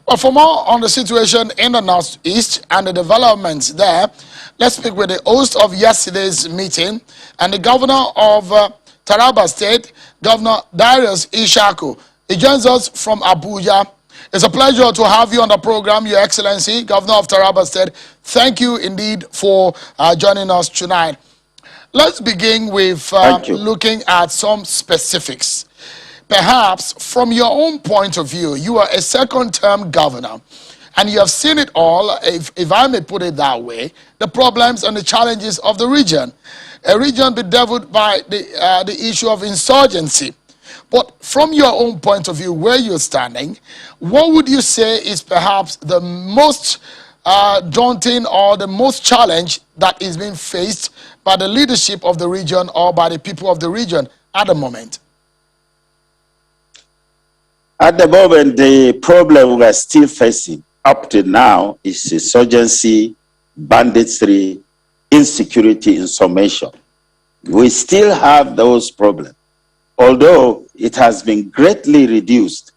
But for more on the situation in the Northeast and the developments there, let's speak with the host of yesterday's meeting and the governor of Taraba State, Governor Darius Ishaku. He joins us from Abuja. It's a pleasure to have you on the program, Your Excellency, Governor of Taraba State. Thank you indeed for joining us tonight. Let's begin with looking at some specifics. Perhaps from your own point of view, you are a second-term governor, and you have seen it all, if I may put it that way, the problems and the challenges of the region. A region bedeviled by the issue of insurgency. But from your own point of view, where you're standing, what would you say is perhaps the most daunting or the most challenge that is being faced by the leadership of the region or by the people of the region at the moment? At the moment, the problem we are still facing up to now is insurgency, banditry, insecurity, information. We still have those problems. Although it has been greatly reduced,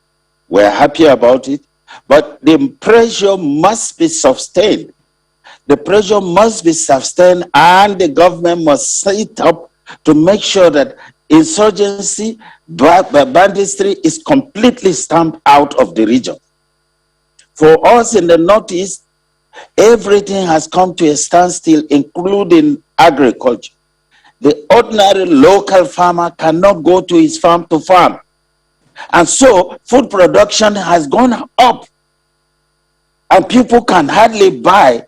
we're happy about it, but the pressure must be sustained. The pressure must be sustained, and the government must sit up to make sure that insurgency, banditry is completely stamped out of the region. For us in the Northeast, everything has come to a standstill, including agriculture. The ordinary local farmer cannot go to his farm to farm. And so food production has gone up, and people can hardly buy.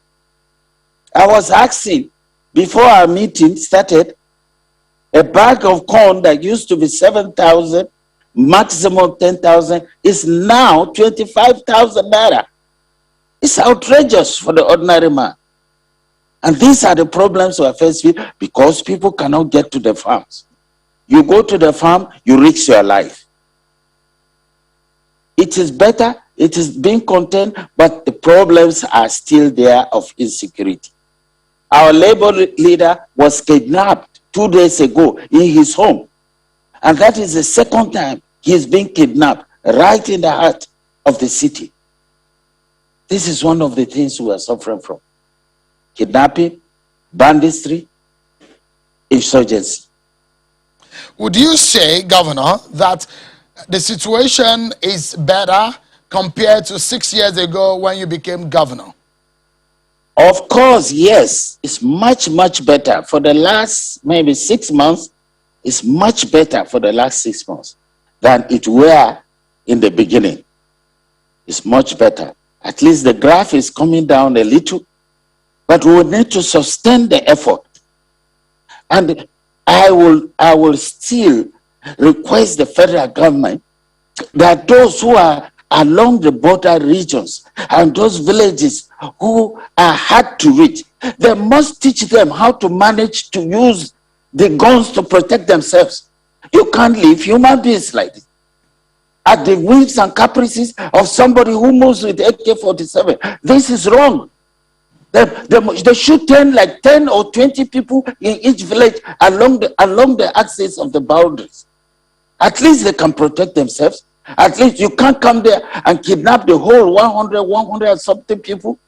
I was asking before our meeting started, a bag of corn that used to be 7,000, maximum 10,000, is now 25,000 naira. It's outrageous for the ordinary man. And these are the problems we are faced with because people cannot get to the farms. You go to the farm, you risk your life. It is better, it is being contained, but the problems are still there of insecurity. Our labor leader was kidnapped 2 days ago in his home. And that is the second time he's been kidnapped right in the heart of the city. This is one of the things we are suffering from. Kidnapping, banditry, insurgency. Would you say, Governor, that the situation is better compared to 6 years ago when you became governor? Of course, yes. It's much, much better. For the last maybe 6 months, it's much better for the last 6 months than it were in the beginning. It's much better. At least the graph is coming down a little, but we will need to sustain the effort. And I will still request the federal government that those who are along the border regions and those villages who are hard to reach, they must teach them how to manage to use the guns to protect themselves. You can't leave human beings like this at the whims and caprices of somebody who moves with AK-47. This is wrong. They should like 10 or 20 people in each village along the axis of the boundaries. At least they can protect themselves. At least you can't come there and kidnap the whole 100 and something people,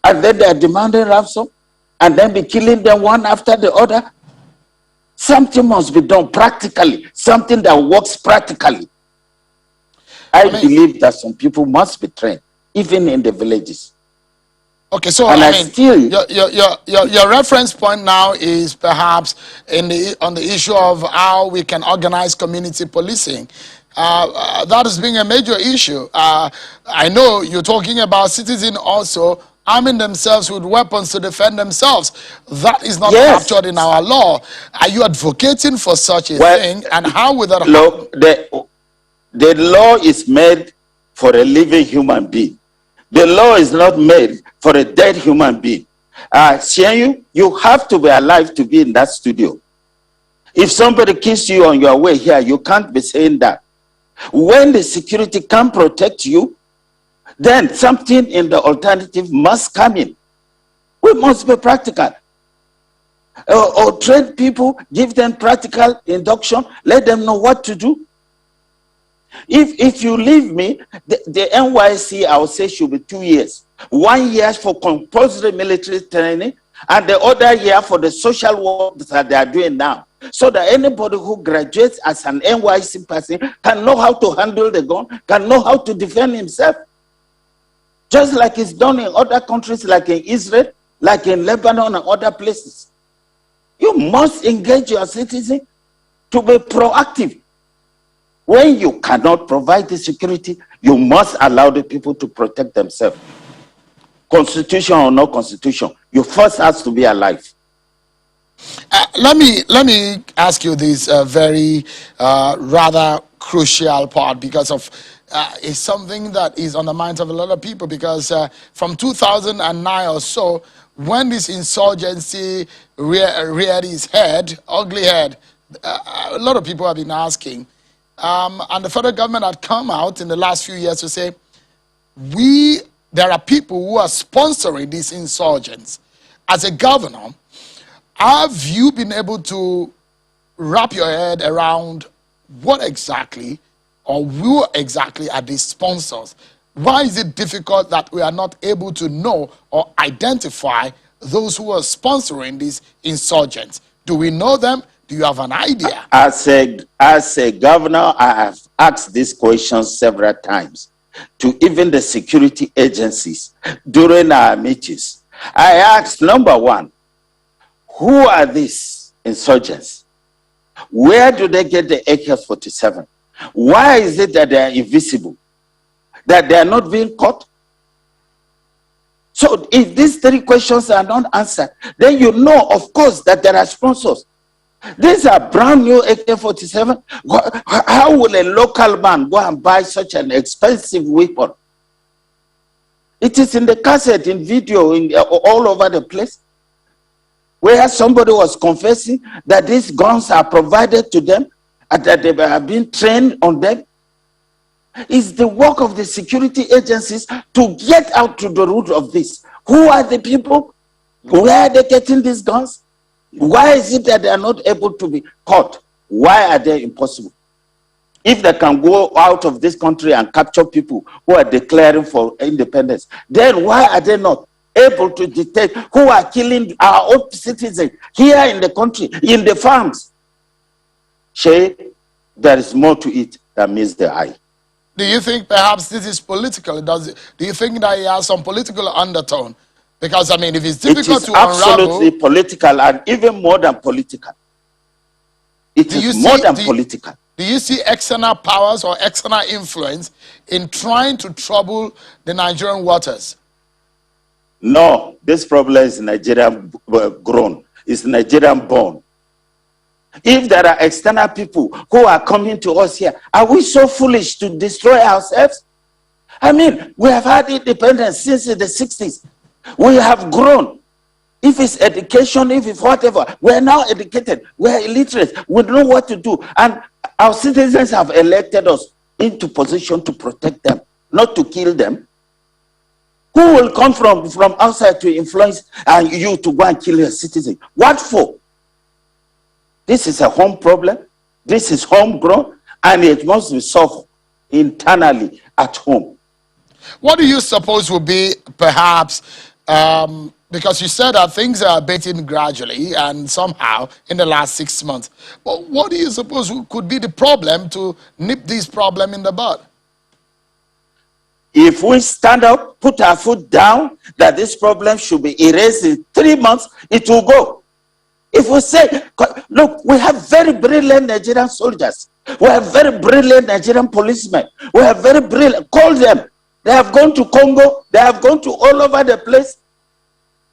and then they are demanding ransom, and then be killing them one after the other. Something must be done practically, something that works practically. I believe that some people must be trained, even in the villages. Okay, so your reference point now is perhaps on the issue of how we can organize community policing. That is being a major issue. I know you're talking about citizens also arming themselves with weapons to defend themselves. That is not captured in our law. Are you advocating for such a thing, and how will that happen? The law is made for a living human being. The law is not made for a dead human being. You have to be alive to be in that studio. If somebody kills you on your way here, you can't be saying that. When the security can protect you, then something in the alternative must come in. We must be practical. Or train people, give them practical induction, let them know what to do. If you leave me, the NYC, I would say, should be 2 years. 1 year for compulsory military training, and the other year for the social work that they are doing now. So that anybody who graduates as an NYC person can know how to handle the gun, can know how to defend himself. Just like it's done in other countries, like in Israel, like in Lebanon and other places. You must engage your citizens to be proactive. When you cannot provide the security, you must allow the people to protect themselves. Constitution or no constitution, you first have to be alive. Let me ask you this very rather crucial part, because of it's something that is on the minds of a lot of people, because from 2009 or so, when this insurgency reared its head, ugly head, a lot of people have been asking, and the federal government had come out in the last few years to say, there are people who are sponsoring these insurgents. As a governor, have you been able to wrap your head around what exactly or who exactly are these sponsors? Why is it difficult that we are not able to know or identify those who are sponsoring these insurgents? Do we know them? Do you have an idea? As a governor, I have asked these questions several times to even the security agencies during our meetings. I asked, number one, who are these insurgents? Where do they get the AK-47? Why is it that they are invisible? That they are not being caught? So if these three questions are not answered, then you know, of course, that there are sponsors. These are brand new AK-47. How will a local man go and buy such an expensive weapon? It is in the cassette, in video, all over the place, where somebody was confessing that these guns are provided to them and that they have been trained on them. It's the work of the security agencies to get out to the root of this. Who are the people? Where are they getting these guns? Why is it that they are not able to be caught? Why are they impossible? If they can go out of this country and capture people who are declaring for independence, then why are they not able to detect who are killing our own citizens here in the country, in the farms? Shay, there is more to it than meets the eye. Do you think perhaps this is political? Do you think that it has some political undertone? Because, I mean, if it's difficult to unravel... It is absolutely political, and even more than political. It is more than political. Do you see external powers or external influence in trying to trouble the Nigerian waters? No, this problem is Nigerian grown. It's Nigerian born. If there are external people who are coming to us here, are we so foolish to destroy ourselves? I mean, we have had independence since the 60s. We have grown. If it's education, if it's whatever, we are now educated. We are illiterate. We know what to do. And our citizens have elected us into position to protect them, not to kill them. Who will come from outside to influence you to go and kill your citizen? What for? This is a home problem. This is homegrown, and it must be solved internally at home. What do you suppose will be perhaps, because you said that things are abating gradually and somehow in the last 6 months, but what do you suppose could be the problem to nip this problem in the bud? If we stand up, put our foot down, that this problem should be erased in 3 months, it will go. If we say, look, we have very brilliant Nigerian soldiers. We have very brilliant Nigerian policemen. We have very brilliant, call them. They have gone to Congo. They have gone to all over the place.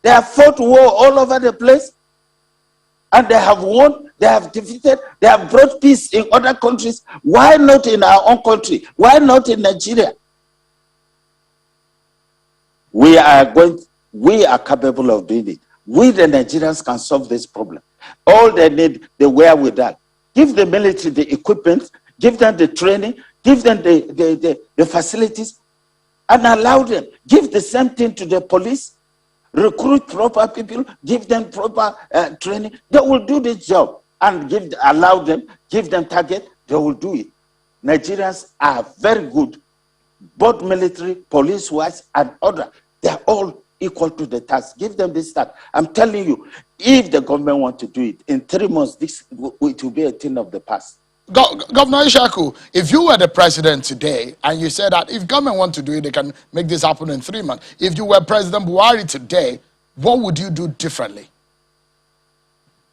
They have fought war all over the place. And they have won. They have defeated. They have brought peace in other countries. Why not in our own country? Why not in Nigeria? We are capable of doing it. We, the Nigerians, can solve this problem. All they need, the wherewithal. Give the military the equipment, give them the training, give them the facilities, and allow them. Give the same thing to the police. Recruit proper people, give them proper training. They will do this job. And allow them, give them target, they will do it. Nigerians are very good, both military, police-wise, and other. They are all equal to the task. Give them this task. I'm telling you, if the government wants to do it, in 3 months, it will be a thing of the past. Governor Ishaku, if you were the president today and you said that if government want to do it, they can make this happen in 3 months. If you were President Buhari today, what would you do differently?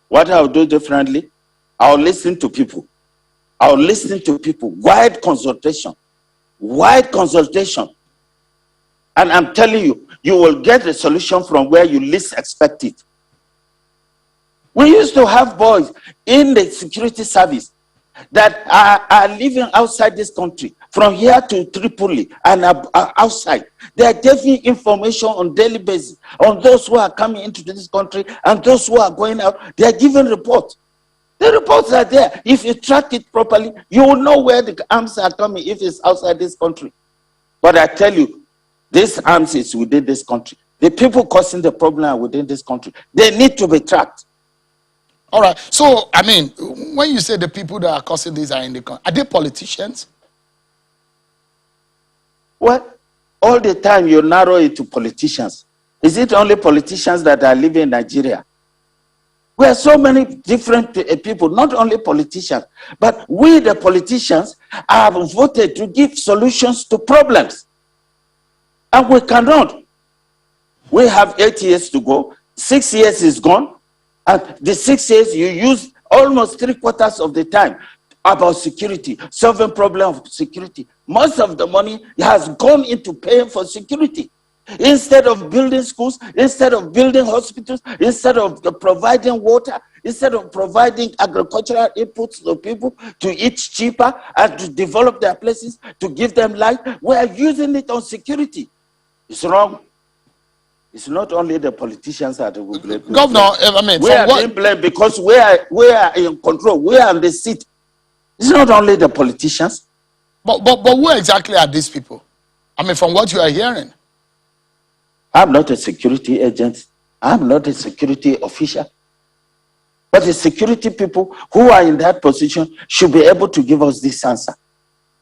What I'll do differently, I'll listen to people. I'll listen to people. Wide consultation. Wide consultation. And I'm telling you, you will get a solution from where you least expect it. We used to have boys in the security service that are living outside this country, from here to Tripoli and outside. They are giving information on daily basis on those who are coming into this country and those who are going out. They are giving reports. The reports are there. If you track it properly, you will know where the arms are coming if it's outside this country. But I tell you, this arms is within this country. The people causing the problem are within this country. They need to be tracked. All right. So, I mean, when you say the people that are causing this are in the country, are they politicians? Well, all the time you narrow it to politicians. Is it only politicians that are living in Nigeria? We are so many different people, not only politicians, but we, the politicians, have voted to give solutions to problems. And we cannot. We have 8 years to go. 6 years is gone. And the 6 years, you use almost 3/4 of the time about security, solving problem of security. Most of the money has gone into paying for security. Instead of building schools, instead of building hospitals, instead of providing water, instead of providing agricultural inputs to people to eat cheaper and to develop their places, to give them life, we are using it on security. It's wrong. It's not only the politicians that will blame. Governor, I mean, we are being blamed because we are in control. We are on the seat. It's not only the politicians. But who exactly are these people? I mean, from what you are hearing. I'm not a security agent. I'm not a security official. But the security people who are in that position should be able to give us this answer.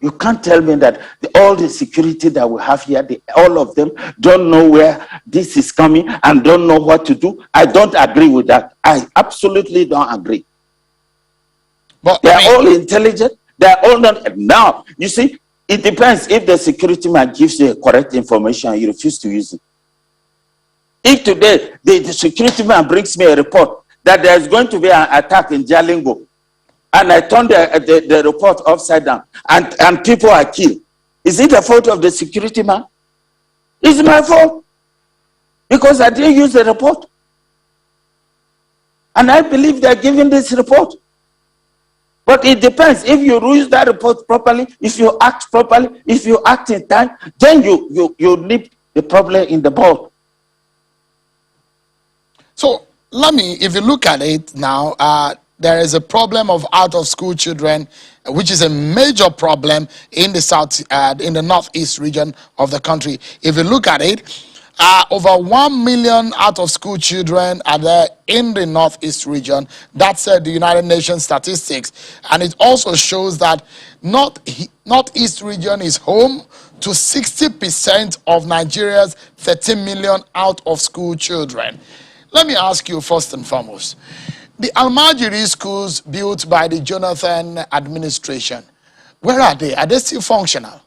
You can't tell me that all the security that we have here, all of them don't know where this is coming and don't know what to do. I don't agree with that. I absolutely don't agree. But they are all intelligent. They are all not. Now, you see, it depends if the security man gives you correct information and you refuse to use it. If today the security man brings me a report that there is going to be an attack in Jalingo, and I turn the report upside down, and people are killed, is it the fault of the security man? It's my fault, because I didn't use the report. And I believe they're giving this report. But it depends. If you use that report properly, if you act properly, if you act in time, then you nip the problem in the bud. So let me, if you look at it now, there is a problem of out-of-school children, which is a major problem in the south, in the northeast region of the country. If you look at it, over 1 million out-of-school children are there in the northeast region. That's the United Nations statistics, and it also shows that northeast region is home to 60% of Nigeria's 13 million out-of-school children. Let me ask you first and foremost, the Almajiri schools built by the Jonathan administration, where are they? Are they still functional?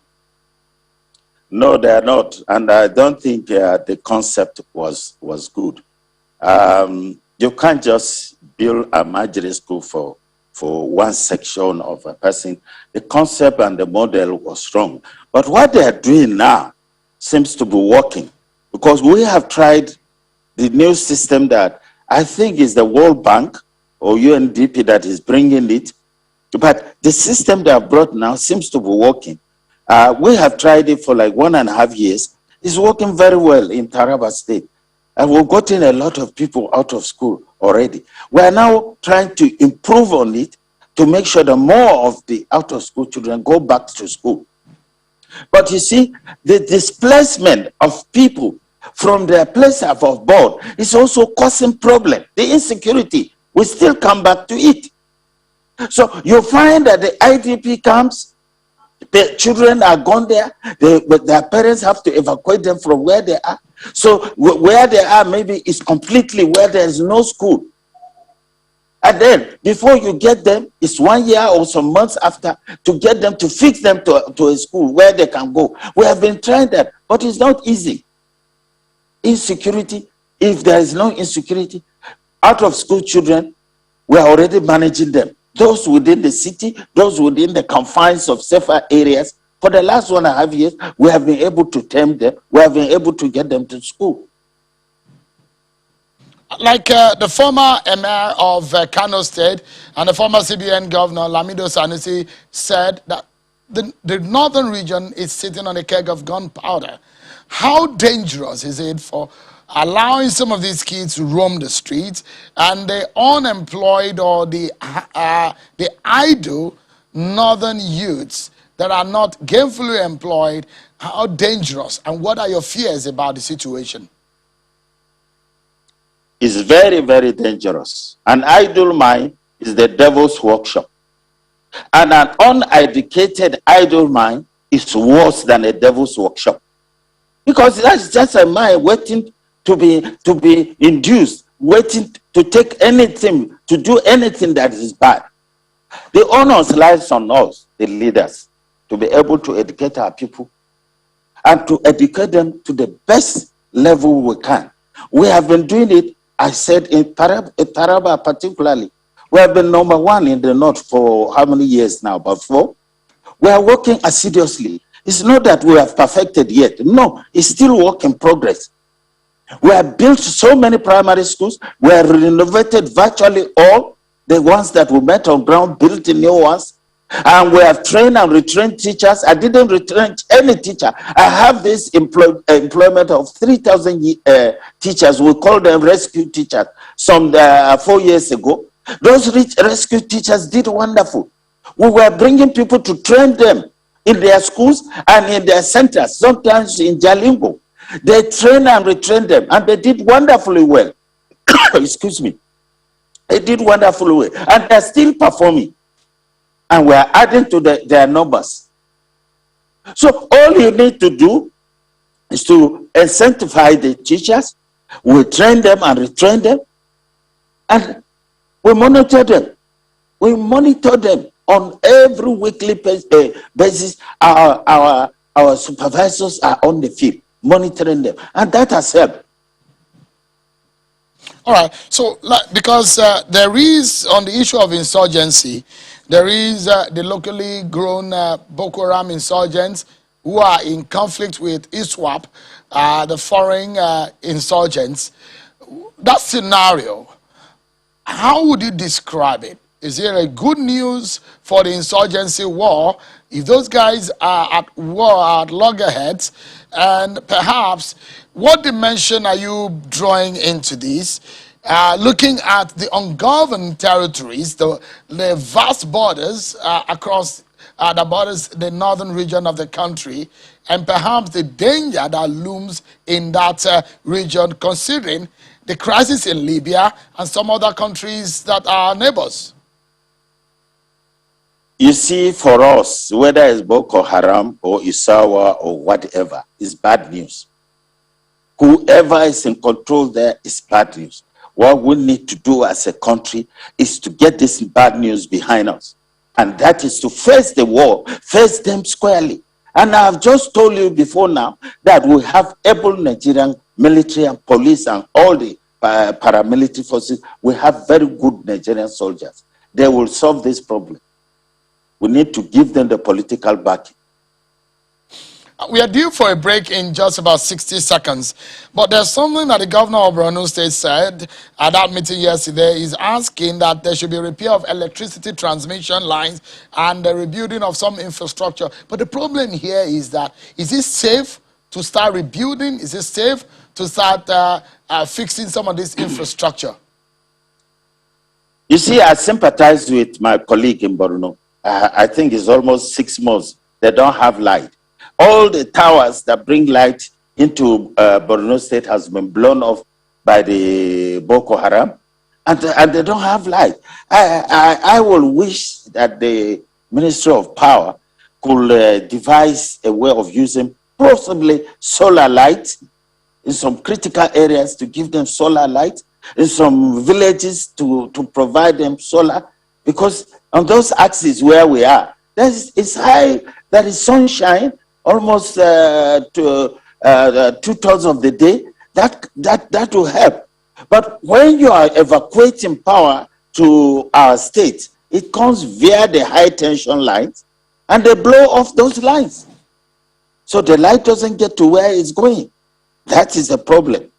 No, they are not. And I don't think the concept was good. You can't just build a Almajiri school for one section of a person. The concept and the model was wrong. But what they are doing now seems to be working, because we have tried the new system that I think is the World Bank or UNDP that is bringing it. But the system they have brought now seems to be working. We have tried it for like 1.5 years. It's working very well in Taraba State. And we've gotten a lot of people out of school already. We are now trying to improve on it to make sure that more of the out-of-school children go back to school. But you see, the displacement of people from their place of abode is also causing problem. The insecurity will still come back to it. So you find that the IDP camps Children are gone there, but their parents have to evacuate them from where they are. So where they are maybe is completely where there is no school. And then before you get them, it's 1 year or some months after to get them to fix them to a school where they can go. We have been trying that, but it's not easy. Insecurity, if there is no insecurity, out of school children, we are already managing them. Those within the city, those within the confines of safer areas, for the last 1.5 years, we have been able to tame them. We have been able to get them to school. Like the former Emir of Kano State and the former CBN Governor Lamido Sanusi said that the northern region is sitting on a keg of gunpowder. How dangerous is it for allowing some of these kids to roam the streets and the unemployed or the idle northern youths that are not gainfully employed? How dangerous, and what are your fears about the situation? Is very, very dangerous. An idle mind is the devil's workshop. And an uneducated idle mind is worse than a devil's workshop. Because that's just a mind waiting to be induced, waiting to take anything, to do anything that is bad. The onus lies on us, the leaders, to be able to educate our people and to educate them to the best level we can. We have been doing it. I said in Taraba particularly, we have been #1 in the north for how many years now? About 4. We are working assiduously. It's not that we have perfected yet. No, it's still work in progress. We have built so many primary schools. We have renovated virtually all the ones that we met on ground, built new ones. And we have trained and retrained teachers. I didn't retrench any teacher. I have this employment of 3,000 teachers. We call them rescue teachers. Some 4 years ago, those rescue teachers did wonderful. We were bringing people to train them in their schools and in their centers, sometimes in Jalingo. They trained and retrained them, and they did wonderfully well. Excuse me. They did wonderfully well, and they're still performing. And we are adding to their numbers. So all you need to do is to incentivize the teachers. We train them and retrain them, and we monitor them. We monitor them on every weekly basis. Our supervisors are on the field monitoring them, and that has helped. All right. So, because there is, on the issue of insurgency, there is the locally grown Boko Haram insurgents who are in conflict with ISWAP, the foreign insurgents. That scenario, how would you describe it? Is it a good news for the insurgency war if those guys are at war, at loggerheads? And perhaps, what dimension are you drawing into this? Looking at the ungoverned territories, the vast borders across the northern region of the country, and perhaps the danger that looms in that region, considering the crisis in Libya and some other countries that are neighbors. You see, for us, whether it's Boko Haram or Isawa or whatever, is bad news. Whoever is in control there is bad news. What we need to do as a country is to get this bad news behind us. And that is to face the war, face them squarely. And I've just told you before now that we have able Nigerian military and police and all the paramilitary forces. We have very good Nigerian soldiers. They will solve this problem. We need to give them the political backing. We are due for a break in just about 60 seconds. But there's something that the governor of Borno State said at that meeting yesterday. Is asking that there should be a repair of electricity transmission lines and the rebuilding of some infrastructure. But the problem here is that, is it safe to start rebuilding? Is it safe to start fixing some of this infrastructure? You see, I sympathize with my colleague in Borno. I think it's almost 6 months. They don't have light. All the towers that bring light into Borno State has been blown off by the Boko Haram, and they don't have light. I will wish that the Ministry of Power could devise a way of using possibly solar light in some critical areas, to give them solar light, in some villages to provide them solar, because on those axes where we are, it's high, there is sunshine almost to 2/3 of the day. That will help. But when you are evacuating power to our state, it comes via the high tension lines, and they blow off those lines. So the light doesn't get to where it's going. That is the problem.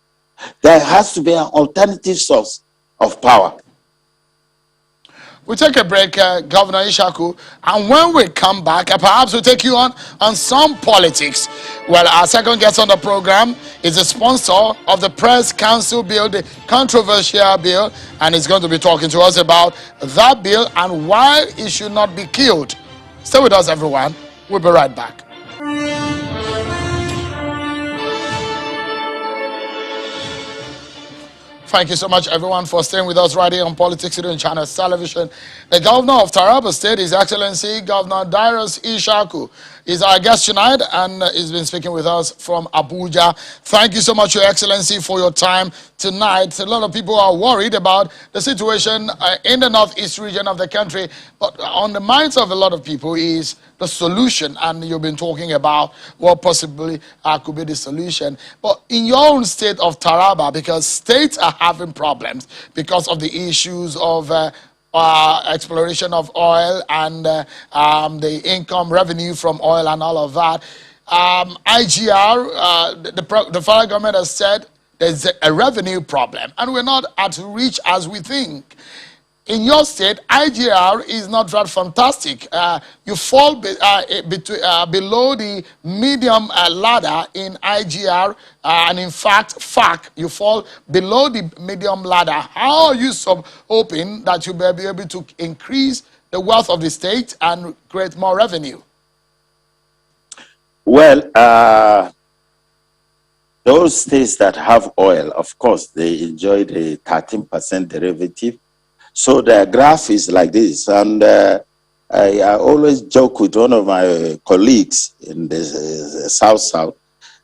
There has to be an alternative source of power. We'll take a break, Governor Ishaku, and when we come back, perhaps we'll take you on some politics. Well, our second guest on the program is a sponsor of the Press Council Bill, the controversial bill, and he's going to be talking to us about that bill and why it should not be killed. Stay with us, everyone. We'll be right back. Thank you so much, everyone, for staying with us right here on Politics Today Channel Television. The governor of Taraba State, His Excellency Governor Darius Ishaku, is our guest tonight, and he's been speaking with us from Abuja. Thank you so much, Your Excellency, for your time tonight. A lot of people are worried about the situation in the northeast region of the country, but on the minds of a lot of people is the solution, and you've been talking about what possibly could be the solution. But in your own state of Taraba, because states are having problems because of the issues of exploration of oil and the income revenue from oil and all of that, IGR, the federal government has said there's a revenue problem and we're not at reach as we think. In your state, IGR is not that fantastic. You fall below the medium ladder in IGR, and in fact, FAC, you fall below the medium ladder. How are you hoping that you'll be able to increase the wealth of the state and create more revenue? Well, those states that have oil, of course, they enjoy the 13% derivative. So the graph is like this, and I always joke with one of my colleagues in the South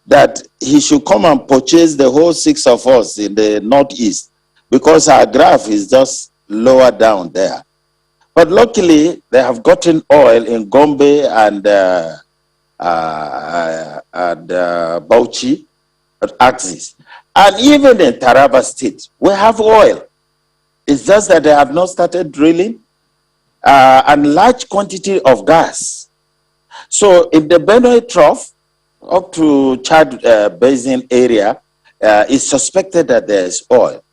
that he should come and purchase the whole 6 of us in the Northeast, because our graph is just lower down there. But luckily, they have gotten oil in Gombe and Bauchi axis, and even in Taraba State, we have oil. It's just that they have not started drilling, and large quantity of gas. So in the Benue Trough, up to Chad Basin area, it's suspected that there is oil.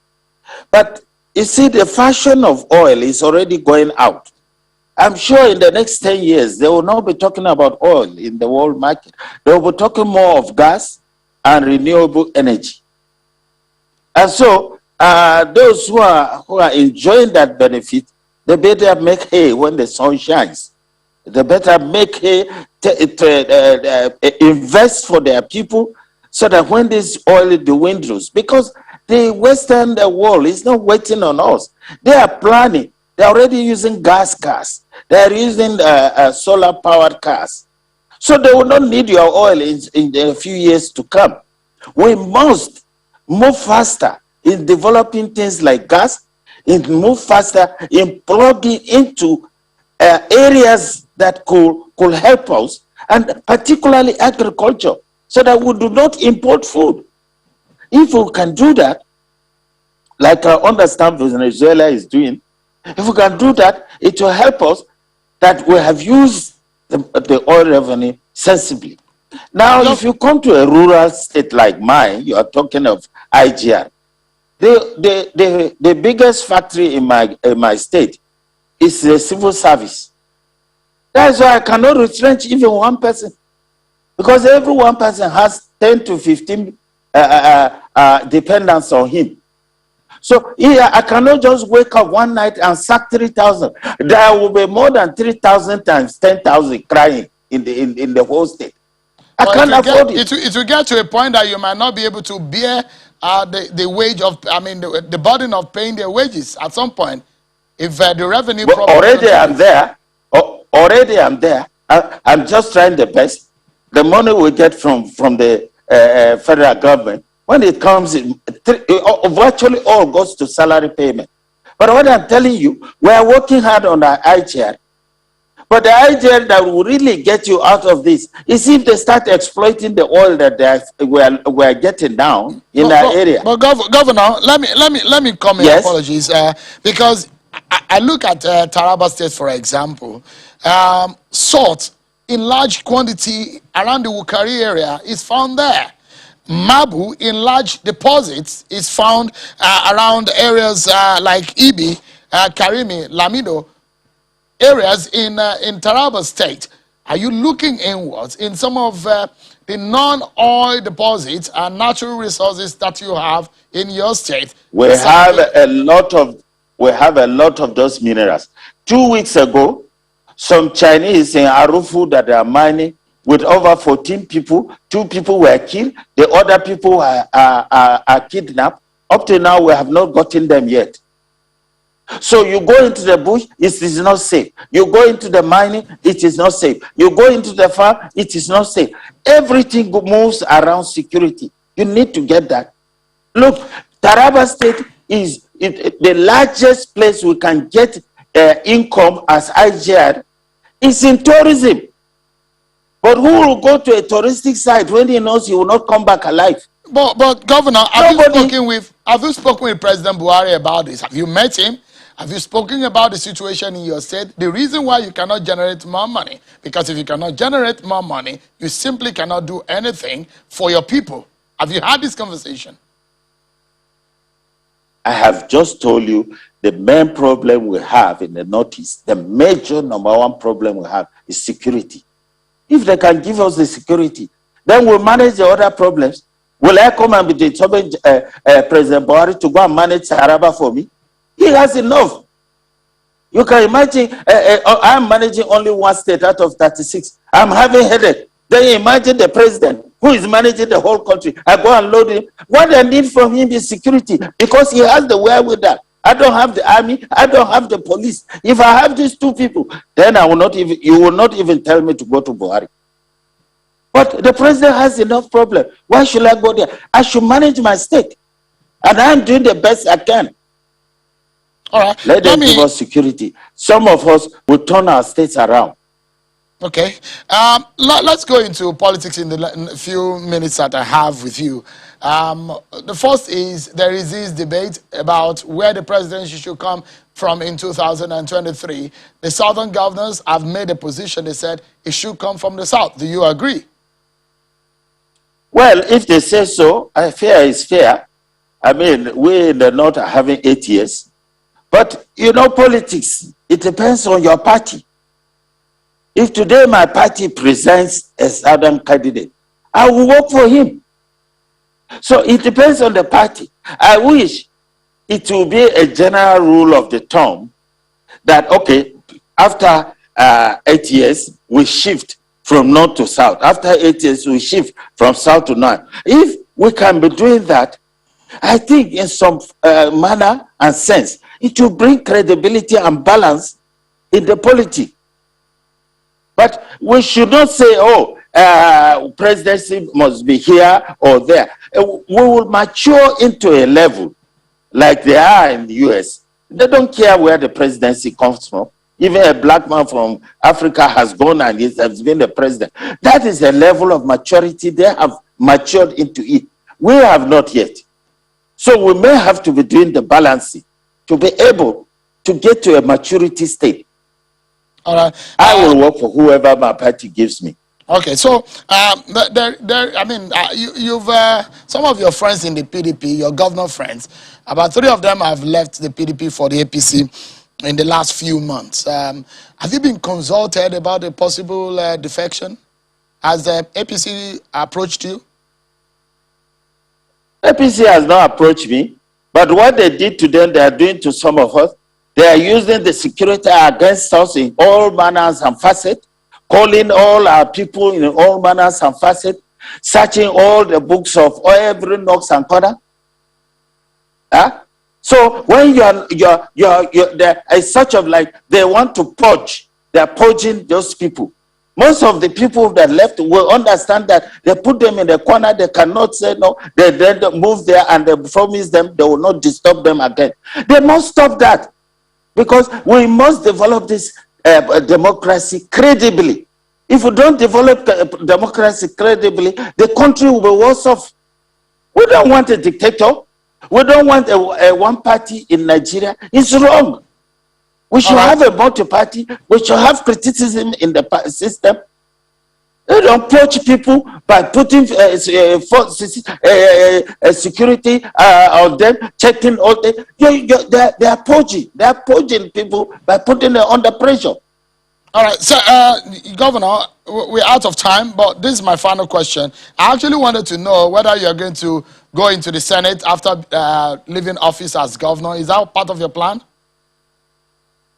But you see, the fashion of oil is already going out. I'm sure in the next 10 years, they will not be talking about oil in the world market. They will be talking more of gas and renewable energy. And so, those who are enjoying that benefit, they better make hay when the sun shines. They better make hay, invest for their people, so that when this oil dwindles, because the Western world is not waiting on us. They are planning. They're already using gas cars. They're using solar-powered cars. So they will not need your oil in a few years to come. We must move faster in developing things like gas, and move faster in plugging into areas that could help us, and particularly agriculture, so that we do not import food. If we can do that, like I understand Venezuela is doing, if we can do that, it will help us that we have used the oil revenue sensibly. Now, if you come to a rural state like mine, you are talking of IGR. The biggest factory in my state is the civil service. That's why I cannot retrench even one person, because every one person has 10 to 15 dependents on him. So I cannot just wake up one night and sack 3,000. There will be more than 3,000 times 10,000 crying in the whole state. I can't afford it. It will get to a point that you might not be able to bear the wage of, the burden of paying their wages at some point. If the revenue problem... Already I'm there. Already I'm there. I'm just trying the best. The money we get from the federal government, when it comes in, virtually all goes to salary payment. But what I'm telling you, we are working hard on our IGR. But the IGR that will really get you out of this is if they start exploiting the oil that we are getting down in that area. But Governor, let me come in. Yes. Apologies, because I look at Taraba State, for example. Salt in large quantity around the Wukari area is found there. Mabu in large deposits is found around areas like Ibi, Karimi, Lamido, areas in Taraba State. Are you looking inwards in some of the non-oil deposits and natural resources that you have in your state? We have a lot of those minerals. 2 weeks ago, some Chinese in Arufu that are mining with over 14 people, 2 people were killed, the other people are kidnapped. Up to now, we have not gotten them yet. So you go into the bush, it is not safe. You go into the mining, it is not safe. You go into the farm, it is not safe. Everything moves around security. You need to get that. Look, Taraba State is the largest place we can get income as IGR is in tourism. But who will go to a touristic site when he knows he will not come back alive? But Governor, have you spoken with President Buhari about this? Have you met him? Have you spoken about the situation in your state? The reason why you cannot generate more money, because if you cannot generate more money, you simply cannot do anything for your people. Have you had this conversation? I have just told you the main problem we have in the Northeast, the major number one problem we have is security. If they can give us the security, then we'll manage the other problems. Will I come and be determined President Buhari to go and manage Taraba for me? He has enough. You can imagine, I'm managing only one state out of 36. I'm having headache. Then imagine the president who is managing the whole country. I go and load him. What I need from him is security, because he has the wherewithal. I don't have the army. I don't have the police. If I have these 2 people, then I will not even, you will not even tell me to go to Buhari. But the president has enough problem. Why should I go there? I should manage my state. And I'm doing the best I can. All right. Let them give us security. Some of us will turn our states around. Okay. Let's go into politics in the few minutes that I have with you. The first is there is this debate about where the presidency should come from in 2023. The southern governors have made a position. They said it should come from the south. Do you agree? Well, if they say so, fair is fair. I mean, we in the north are having 8 years. But, you know, politics, it depends on your party. If today my party presents a southern candidate, I will work for him. So it depends on the party. I wish it will be a general rule of the term that, okay, after 8 years, we shift from north to south. After 8 years, we shift from south to north. If we can be doing that, I think in some manner and sense, it will bring credibility and balance in the polity. But we should not say, oh, presidency must be here or there. We will mature into a level like they are in the US. They don't care where the presidency comes from. Even a black man from Africa has gone and has been the president. That is a level of maturity. They have matured into it. We have not yet. So we may have to be doing the balancing to be able to get to a maturity state. All right. I will work for whoever my party gives me. Okay, so you've some of your friends in the PDP, your governor friends, about 3 of them have left the PDP for the APC in the last few months. Have you been consulted about a possible defection? Has the APC approached you? APC has not approached me, but what they did to them, they are doing to some of us. They are using the security against us in all manners and facets, calling all our people in all manners and facets, searching all the books of every nooks and corner. So when it's such of like they want to purge, they're purging those people. Most of the people that left will understand that they put them in the corner. They cannot say no. They then move there and they promise them they will not disturb them again. They must stop that, because we must develop this democracy credibly. If we don't develop democracy credibly, the country will be worse off. We don't want a dictator. We don't want a one party in Nigeria. It's wrong. We should have a multi-party. We should have criticism in the system. They don't poach people by putting security on them, checking all the. They are poaching. They are poaching people by putting them under pressure. All right, so Governor, we're out of time, but this is my final question. I actually wanted to know whether you're going to go into the Senate after leaving office as governor. Is that part of your plan?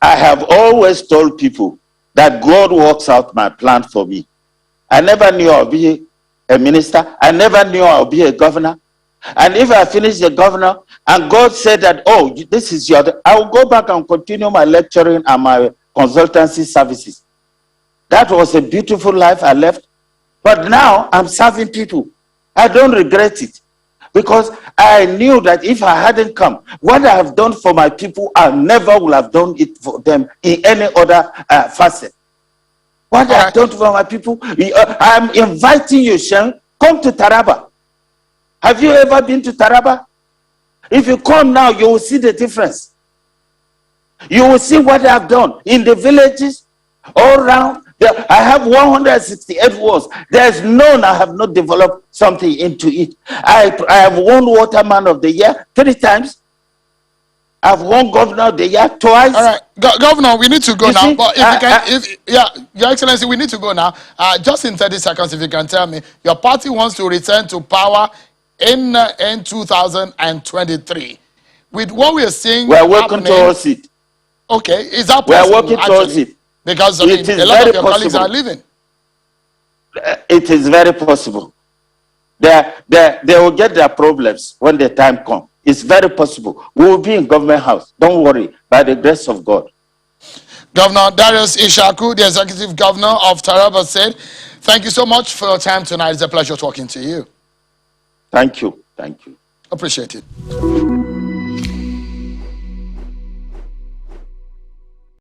I have always told people that God works out my plan for me. I never knew I'll be a minister. I never knew I'll be a governor. And if I finish the governor and God said that, oh, this is your, I will go back and continue my lecturing and my consultancy services. That was a beautiful life I left. But now I'm serving people. I don't regret it, because I knew that if I hadn't come, what I have done for my people, I never would have done it for them in any other facet. What I have done for my people, I'm inviting you, Shen, come to Taraba. Have you ever been to Taraba? If you come now, you will see the difference. You will see what I have done in the villages all around. I have 168 wards. There's none I have not developed something into it. I have won Waterman of the Year 3 times. I've won Governor of the Year twice. All right, Governor, we need to go now. But if you can, Your Excellency, we need to go now. Just in 30 seconds, if you can tell me, your party wants to return to power in 2023. With what we are seeing, we are working towards it. Okay, is that possible? We are working towards it. Because I mean, a lot of your colleagues are leaving. It is very possible. They will get their problems when the time comes. It's very possible. We will be in government house. Don't worry, by the grace of God. Governor Darius Ishaku, the Executive Governor of Taraba, said, thank you so much for your time tonight. It's a pleasure talking to you. Thank you. Thank you. Appreciate it.